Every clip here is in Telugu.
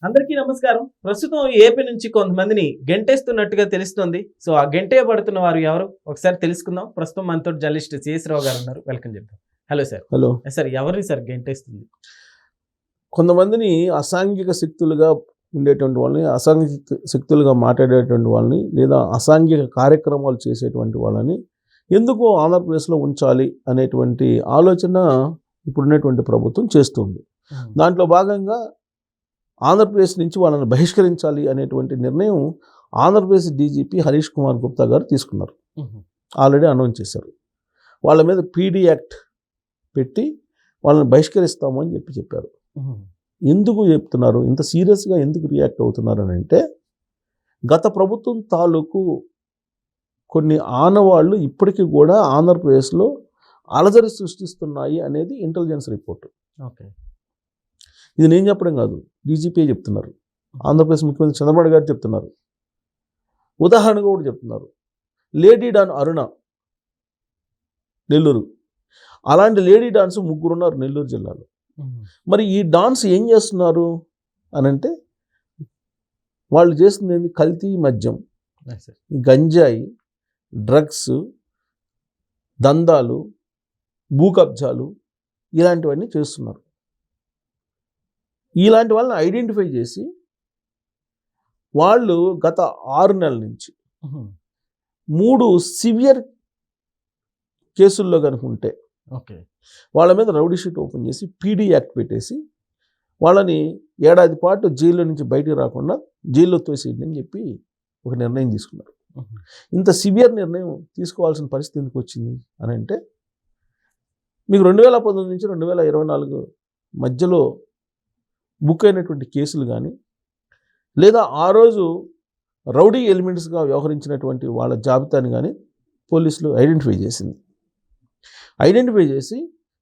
అందరికీ నమస్కారం. ప్రస్తుతం ఏపీ నుంచి కొంతమందిని గెంటేస్తున్నట్టుగా తెలుస్తోంది. సో, ఆ గెంటేయబడుతున్న వారు ఎవరు? ఒకసారి తెలుసుకుందాం. ప్రస్తుతం మనతో జర్నలిస్ట్ సిఎస్ రావు గారు ఉన్నారు. వెల్కమ్ చెప్తాం. Hello sir. హలో. సార్ ఎవరిని సార్ గెంటేస్తుంది? కొంతమందిని అసాంఘిక శక్తులుగా ఉండేటువంటి వాళ్ళని, అసాంఘిక శక్తులుగా మాట్లాడేటువంటి వాళ్ళని, లేదా అసాంఘిక కార్యక్రమాలు చేసేటువంటి వాళ్ళని ఎందుకు ఆంధ్రప్రదేశ్లో ఉంచాలి అనేటువంటి ఆలోచన ఇప్పుడున్నటువంటి ప్రభుత్వం చేస్తుంది. దాంట్లో భాగంగా ఆంధ్రప్రదేశ్ నుంచి వాళ్ళని బహిష్కరించాలి అనేటువంటి నిర్ణయం ఆంధ్రప్రదేశ్ డీజీపీ హరీష్ కుమార్ గుప్తా గారు తీసుకున్నారు. ఆల్రెడీ అనౌన్స్ చేశారు. వాళ్ళ మీద పీడీ యాక్ట్ పెట్టి వాళ్ళని బహిష్కరిస్తాము అని చెప్పారు. ఎందుకు చెప్తున్నారు, ఇంత సీరియస్గా ఎందుకు రియాక్ట్ అవుతున్నారు అని అంటే, గత ప్రభుత్వం తాలూకు కొన్ని ఆనవాళ్ళు ఇప్పటికీ కూడా ఆంధ్రప్రదేశ్లో అలజడి సృష్టిస్తున్నాయి అనేది ఇంటెలిజెన్స్ రిపోర్ట్. ఓకే, ఇది నేను చెప్పడం కాదు, డీజీపీ చెప్తున్నారు, ఆంధ్రప్రదేశ్ ముఖ్యమంత్రి చంద్రబాబు గారు చెప్తున్నారు. ఉదాహరణగా కూడా చెప్తున్నారు, లేడీ డాన్ అరుణ, నెల్లూరు. అలాంటి లేడీ డాన్స్ 3 ఉన్నారు నెల్లూరు జిల్లాలో. మరి ఈ డాన్స్ ఏం చేస్తున్నారు అని అంటే, వాళ్ళు చేస్తుంది ఏంటి? కల్తీ మద్యం, గంజాయి, డ్రగ్స్, దందాలు, భూ కబ్జాలు ఇలాంటివన్నీ చేస్తున్నారు. ఇలాంటి వాళ్ళని ఐడెంటిఫై చేసి వాళ్ళు గత 6 నెలల నుంచి 3 సివియర్ కేసుల్లో కనుక ఉంటే వాళ్ళ మీద రౌడీ షీట్ ఓపెన్ చేసి పీడీ యాక్ట్ పెట్టేసి వాళ్ళని ఏడాది పాటు జైల్లో నుంచి బయటికి రాకుండా జైల్లో తోసేయండి అని చెప్పి ఒక నిర్ణయం తీసుకున్నారు. ఇంత సివియర్ నిర్ణయం తీసుకోవాల్సిన పరిస్థితి ఎందుకు వచ్చింది అని అంటే, మీకు 2019 నుంచి 2024 మధ్యలో బుక్ అయినటువంటి కేసులు కానీ, లేదా ఆ రోజు రౌడీ ఎలిమెంట్స్గా వ్యవహరించినటువంటి వాళ్ళ జాబితాని కానీ పోలీసులు ఐడెంటిఫై చేసింది. ఐడెంటిఫై చేసి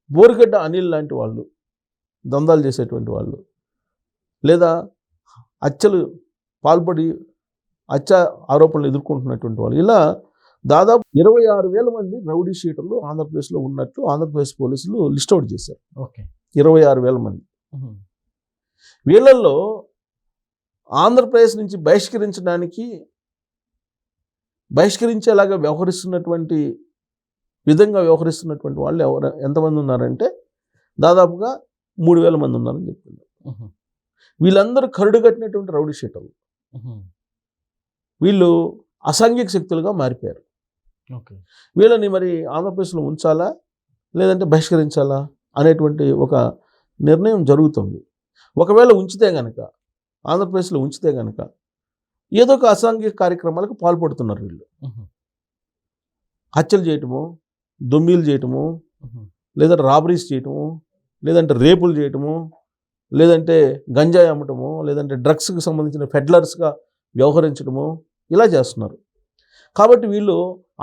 బోరుగడ్డ అనిల్ లాంటి వాళ్ళు, దందాలు చేసేటువంటి వాళ్ళు, లేదా హత్యలు పాల్పడి హత్య ఆరోపణలు ఎదుర్కొంటున్నటువంటి వాళ్ళు, ఇలా దాదాపు 26,000 మంది రౌడీ షీటర్లు ఆంధ్రప్రదేశ్లో ఉన్నట్టు ఆంధ్రప్రదేశ్ పోలీసులు లిస్ట్ అవుట్ చేశారు. 26,000 మంది. వీళ్ళల్లో ఆంధ్రప్రదేశ్ నుంచి బహిష్కరించేలాగా వ్యవహరిస్తున్నటువంటి విధంగా వ్యవహరిస్తున్నటువంటి వాళ్ళు ఎంతమంది ఉన్నారంటే, దాదాపుగా 3,000 మంది ఉన్నారని చెప్తున్నారు. వీళ్ళందరూ కరుడు కట్టినటువంటి రౌడీ షీటర్లు. వీళ్ళు అసాంఘిక శక్తులుగా మారిపోయారు. వీళ్ళని మరి ఆంధ్రప్రదేశ్లో ఉంచాలా లేదంటే బహిష్కరించాలా అనేటువంటి ఒక నిర్ణయం జరుగుతుంది. ఒకవేళ ఉంచితే కనుక, ఆంధ్రప్రదేశ్లో ఉంచితే కనుక ఏదో ఒక అసాంఘిక కార్యక్రమాలకు పాల్పడుతున్నారు వీళ్ళు. హత్యలు చేయటము, దొంబీలు చేయటము, లేదంటే రాబరీస్ చేయటము, లేదంటే రేపులు చేయటము, లేదంటే గంజాయి అమ్మటము, లేదంటే డ్రగ్స్కి సంబంధించిన ఫెడ్లర్స్గా వ్యవహరించడము, ఇలా చేస్తున్నారు. కాబట్టి వీళ్ళు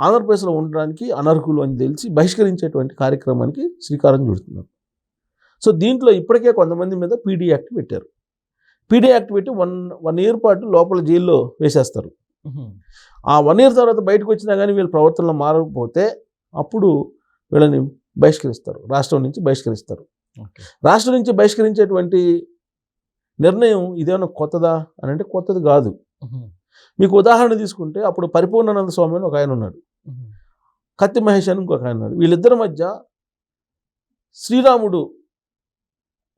ఆంధ్రప్రదేశ్లో ఉండడానికి అనర్హులు అని తెలిసి బహిష్కరించేటువంటి కార్యక్రమానికి శ్రీకారం చుడుతున్నారు. సో దీంట్లో ఇప్పటికే కొంతమంది మీద పీడీ యాక్ట్ పెట్టారు. పీడీ యాక్ట్ పెట్టి 1 ఇయర్ పాటు లోపల జైల్లో వేసేస్తారు. ఆ 1 ఇయర్ తర్వాత బయటకు వచ్చినా కానీ వీళ్ళ ప్రవర్తనలో మారకపోతే అప్పుడు వీళ్ళని బహిష్కరిస్తారు, రాష్ట్రం నుంచి బహిష్కరిస్తారు. రాష్ట్రం నుంచి బహిష్కరించేటువంటి నిర్ణయం ఇదేమన్నా కొత్తదా అని అంటే కొత్తది కాదు. మీకు ఉదాహరణ తీసుకుంటే, అప్పుడు పరిపూర్ణానంద స్వామి అని ఒక ఆయన ఉన్నాడు, కత్తి మహేష్ అని ఇంకొక ఆయన ఉన్నాడు. వీళ్ళిద్దరి మధ్య శ్రీరాముడు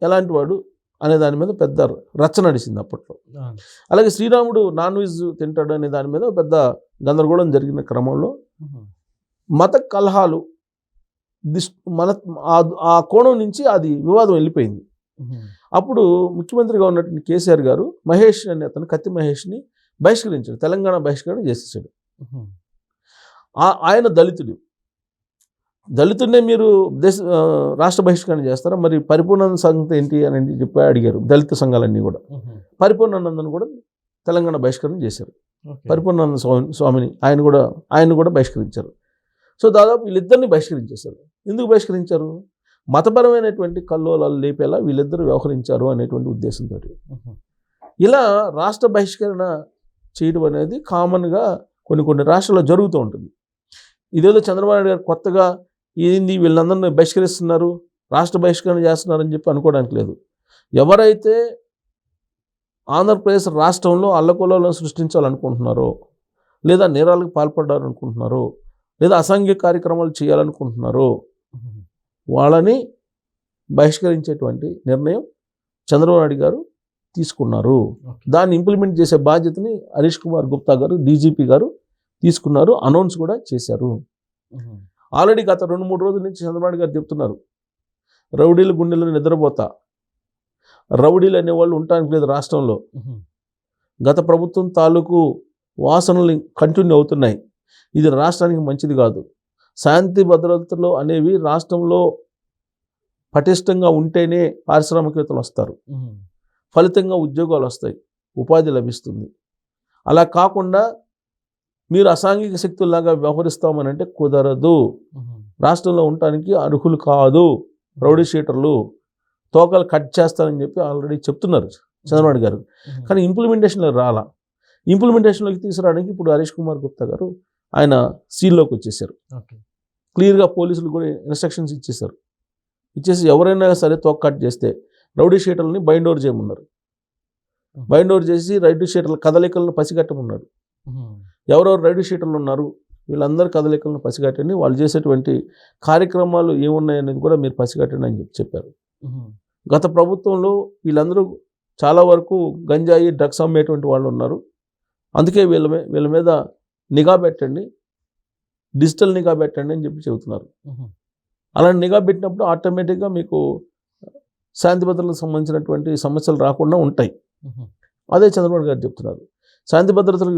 ఎలాంటి వాడు అనే దాని మీద పెద్ద రచ్చ నడిచింది అప్పట్లో. అలాగే శ్రీరాముడు నాన్ వెజ్ తింటాడు అనే దాని మీద పెద్ద గందరగోళం జరిగిన క్రమంలో మత కలహాలు ఆ కోణం నుంచి అది వివాదం వెళ్ళిపోయింది. అప్పుడు ముఖ్యమంత్రిగా ఉన్నటువంటి కేసీఆర్ గారు మహేష్ అనే అతను, కత్తి మహేష్ని బహిష్కరించాడు, తెలంగాణ బహిష్కరణ చేసేసాడు. ఆయన దళితుడినే మీరు రాష్ట్ర బహిష్కరణ చేస్తారా, మరి పరిపూర్ణానంద సంగతి ఏంటి అని చెప్పి అడిగారు దళిత సంఘాలన్నీ కూడా. పరిపూర్ణానందను కూడా తెలంగాణ బహిష్కరణ చేశారు. పరిపూర్ణానంద స్వామిని ఆయన కూడా బహిష్కరించారు. సో దాదాపు వీళ్ళిద్దరిని బహిష్కరించేశారు. ఎందుకు బహిష్కరించారు? మతపరమైనటువంటి కల్లోలాలు లేపేలా వీళ్ళిద్దరు వ్యవహరించారు అనేటువంటి ఉద్దేశంతో. ఇలా రాష్ట్ర బహిష్కరణ చేయడం అనేది కామన్గా కొన్ని రాష్ట్రాల్లో జరుగుతూ ఉంటుంది. ఇదేదో చంద్రబాబు నాయుడు గారు కొత్తగా ఏంది వీళ్ళందరినీ బహిష్కరిస్తున్నారు, రాష్ట్ర బహిష్కరణ చేస్తున్నారని చెప్పి అనుకోవడానికి లేదు. ఎవరైతే ఆంధ్రప్రదేశ్ రాష్ట్రంలో అల్లకొల్లాలను సృష్టించాలనుకుంటున్నారో, లేదా నేరాలకు పాల్పడాలనుకుంటున్నారో, లేదా అసాంఘిక కార్యక్రమాలు చేయాలనుకుంటున్నారో వాళ్ళని బహిష్కరించేటువంటి నిర్ణయం చంద్రబాబు నాయుడు గారు తీసుకున్నారు. దాన్ని ఇంప్లిమెంట్ చేసే బాధ్యతని హరీష్ కుమార్ గుప్తా గారు, డీజీపీ గారు తీసుకున్నారు, అనౌన్స్ కూడా చేశారు. ఆల్రెడీ గత 2-3 రోజుల నుంచి చంద్రబాబు నాయుడు గారు చెప్తున్నారు, రౌడీల గుండెలను నిద్రపోతా, రౌడీలు అనేవాళ్ళు ఉండటానికి లేదు రాష్ట్రంలో, గత ప్రభుత్వం తాలూకు వాసనలు కంటిన్యూ అవుతున్నాయి, ఇది రాష్ట్రానికి మంచిది కాదు, శాంతి భద్రతలు అనేవి రాష్ట్రంలో పటిష్టంగా ఉంటేనే పారిశ్రామికవేత్తలు వస్తారు, ఫలితంగా ఉద్యోగాలు వస్తాయి, ఉపాధి లభిస్తుంది. అలా కాకుండా మీరు అసాంఘిక శక్తుల్లాగా వ్యవహరిస్తామని అంటే కుదరదు, రాష్ట్రంలో ఉండటానికి అర్హులు కాదు రౌడీ షీటర్లు, తోకలు కట్ చేస్తారని చెప్పి ఆల్రెడీ చెప్తున్నారు చంద్రబాబు గారు. కానీ ఇంప్లిమెంటేషన్లో రాలా. ఇంప్లిమెంటేషన్లోకి తీసుకురావడానికి ఇప్పుడు హరీష్ కుమార్ గుప్తా గారు ఆయన సీల్లోకి వచ్చేసారు. క్లియర్గా పోలీసులు కూడా ఇన్స్ట్రక్షన్స్ ఇచ్చేశారు. ఇచ్చేసి ఎవరైనా సరే తోక కట్ చేస్తే రౌడీ షీటర్లని బైండ్ ఓవర్ చేయమన్నారు. బైండ్ ఓవర్ చేసి రౌడీ షీటర్ల కదలికలను పసిగట్టమన్నారు. ఎవరెవరు రౌడీ షీటర్లు ఉన్నారు వీళ్ళందరూ కదలికలను పసిగట్టండి, వాళ్ళు చేసేటువంటి కార్యక్రమాలు ఏమున్నాయనేది కూడా మీరు పసిగట్టండి అని చెప్పారు. గత ప్రభుత్వంలో వీళ్ళందరూ చాలా వరకు గంజాయి డ్రగ్స్ అమ్మేటువంటి వాళ్ళు ఉన్నారు, అందుకే వీళ్ళ మీద నిఘా పెట్టండి, డిజిటల్ నిఘా పెట్టండి అని చెప్పి చెబుతున్నారు. అలా నిఘా పెట్టినప్పుడు ఆటోమేటిక్గా మీకు శాంతి భద్రతలకు సంబంధించినటువంటి సమస్యలు రాకుండా ఉంటాయి. అదే చంద్రబాబు గారు చెప్తున్నారు. శాంతి భద్రతలకు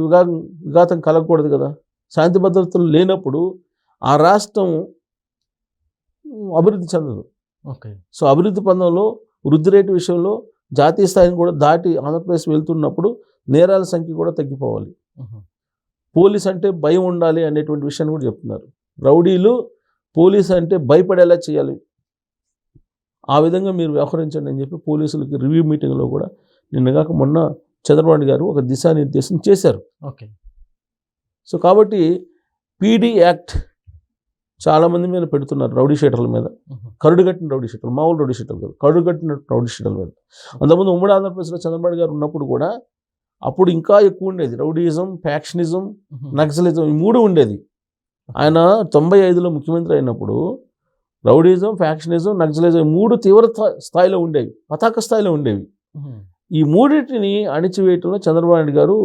విఘాతం కలగకూడదు కదా. శాంతి భద్రతలు లేనప్పుడు ఆ రాష్ట్రం అభివృద్ధి చెందదు. సో అభివృద్ధి పథంలో వృద్ధి రేటు విషయంలో జాతీయ స్థాయిని కూడా దాటి ఆంధ్రప్రదేశ్ వెళ్తున్నప్పుడు నేరాల సంఖ్య కూడా తగ్గిపోవాలి. పోలీస్ అంటే భయం ఉండాలి అనేటువంటి విషయాన్ని కూడా చెప్తున్నారు. రౌడీలు పోలీసు అంటే భయపడేలా చేయాలి, ఆ విధంగా మీరు వ్యవహరించండి అని చెప్పి పోలీసులకి రివ్యూ మీటింగ్లో కూడా నిన్నగాక మొన్న చంద్రబాబు గారు ఒక దిశానిర్దేశం చేశారు. సో కాబట్టి పీడీ యాక్ట్ చాలామంది మీద పెడుతున్నారు, రౌడీ షీటర్ల మీద, కరుడుగట్టిన రౌడీ షీటర్లు, మామూలు రౌడీ షీటర్లు కాదు, కరుడుగట్టిన రౌడీ షీటర్ల మీద. అంతకుముందు ఉమ్మడి ఆంధ్రప్రదేశ్లో చంద్రబాబు గారు ఉన్నప్పుడు కూడా అప్పుడు ఇంకా ఎక్కువ ఉండేది. రౌడీయిజం, ఫ్యాక్షనిజం, నక్సలిజం, ఈ 3 ఉండేది. ఆయన 95లో ముఖ్యమంత్రి అయినప్పుడు రౌడీయిజం, ఫ్యాక్షనిజం, నక్సలిజం 3 తీవ్ర స్థాయిలో ఉండేవి, పతాక స్థాయిలో ఉండేవి. ఈ 3టిని అణిచివేయటంలో చంద్రబాబు నాయుడు గారు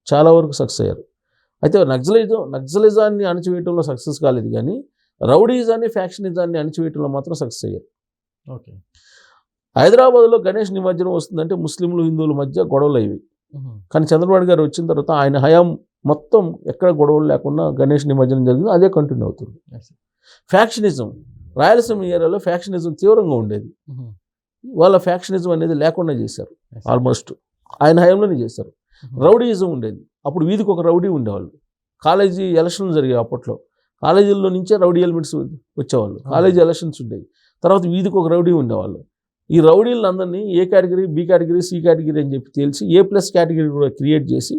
చాలా వరకు సక్సెస్ అయ్యారు. అయితే నక్సలిజాన్ని అణిచివేయటంలో సక్సెస్ కాలేదు, కానీ రౌడీయిజాన్ని, ఫ్యాక్షనిజాన్ని అణిచివేయటంలో మాత్రం సక్సెస్ అయ్యారు. హైదరాబాద్లో గణేష్ నిమజ్జనం వస్తుందంటే ముస్లింలు, హిందువుల మధ్య గొడవలు అయ్యి, కానీ చంద్రబాబు గారు వచ్చిన తర్వాత ఆయన హయాం మొత్తం ఎక్కడ గొడవలు లేకుండా గణేష్ నిమజ్జనం జరిగింది, అదే కంటిన్యూ అవుతుంది. ఫ్యాక్షనిజం, రాయలసీమ ఏరియాలో ఫ్యాక్షనిజం తీవ్రంగా ఉండేది, వాళ్ళ ఫ్యాక్షనిజం అనేది లేకుండా చేశారు, ఆల్మోస్ట్ ఆయన హయాంలోనే చేశారు. రౌడీయిజం ఉండేది, అప్పుడు వీధికి ఒక రౌడీ ఉండేవాళ్ళు. కాలేజీ ఎలక్షన్లు జరిగాయి అప్పట్లో, కాలేజీల్లో నుంచే రౌడీ ఎలిమెంట్స్ వచ్చేవాళ్ళు, కాలేజీ ఎలక్షన్స్ ఉండేవి. తర్వాత వీధికి ఒక రౌడీ ఉండేవాళ్ళు. ఈ రౌడీలందరినీ A category, B category, C category అని చెప్పి తెలిసి A+ కేటగిరీ కూడా క్రియేట్ చేసి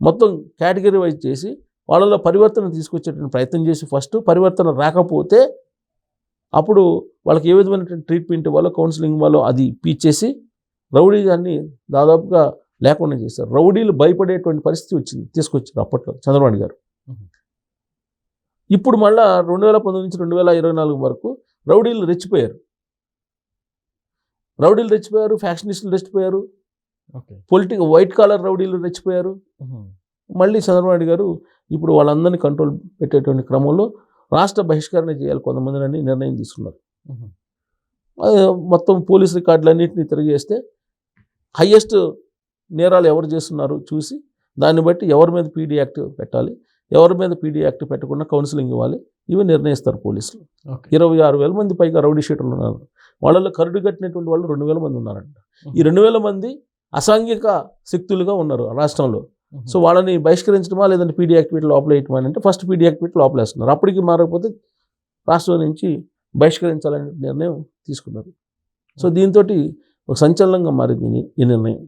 మొత్తం కేటగిరీ వైజ్ చేసి వాళ్ళలో పరివర్తన తీసుకొచ్చేటువంటి ప్రయత్నం చేసి, ఫస్ట్ పరివర్తన రాకపోతే అప్పుడు వాళ్ళకి ఏ విధమైనటువంటి ట్రీట్మెంట్ ఇవ్వాలో, కౌన్సిలింగ్ ఇవ్వాలో అది ఇప్పించేసి రౌడీజాన్ని దాదాపుగా లేకుండా చేశారు. రౌడీలు భయపడేటువంటి పరిస్థితి తీసుకొచ్చారు అప్పట్లో చంద్రబాబు గారు. ఇప్పుడు మళ్ళా 2019 నుంచి 2024 వరకు రౌడీలు రెచ్చిపోయారు, ఫ్యాక్షనిస్టులు రెచ్చిపోయారు, వైట్ కాలర్ రౌడీలు రెచ్చిపోయారు. మళ్ళీ చంద్రబాబు గారు ఇప్పుడు వాళ్ళందరినీ కంట్రోల్ పెట్టేటువంటి క్రమంలో రాష్ట్ర బహిష్కరణ చేయాలి కొంతమందిని నిర్ణయం తీసుకున్నారు. మొత్తం పోలీస్ రికార్డులన్నింటినీ తిరిగేస్తే హయ్యెస్ట్ నేరాలు ఎవరు చేస్తున్నారు చూసి దాన్ని బట్టి ఎవరి మీద పీడీ యాక్ట్ పెట్టాలి, ఎవరి మీద పీడీ యాక్ట్ పెట్టకుండా కౌన్సిలింగ్ ఇవ్వాలి, ఇవి నిర్ణయిస్తారు పోలీసులు. 26,000 మంది పైగా రౌడీ షీటర్లు ఉన్నారు, వాళ్ళలో కరుడు కట్టినటువంటి వాళ్ళు 2,000 మంది ఉన్నారంట. ఈ 2,000 మంది అసాంఘిక శక్తులుగా ఉన్నారు రాష్ట్రంలో. సో వాళ్ళని బహిష్కరించడమా లేదంటే పీడీ యాక్ట్ పెట్టి లోపల వేయటమా అంటే ఫస్ట్ పీడీ యాక్ట్ పెట్టి లోపల వేస్తున్నారు. అప్పటికి మారకపోతే రాష్ట్రం నుంచి బహిష్కరించాలనే నిర్ణయం తీసుకున్నారు. సో దీంతో ఒక సంచలనంగా మారింది ఈ నిర్ణయం.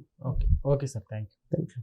Okay sir, thank you.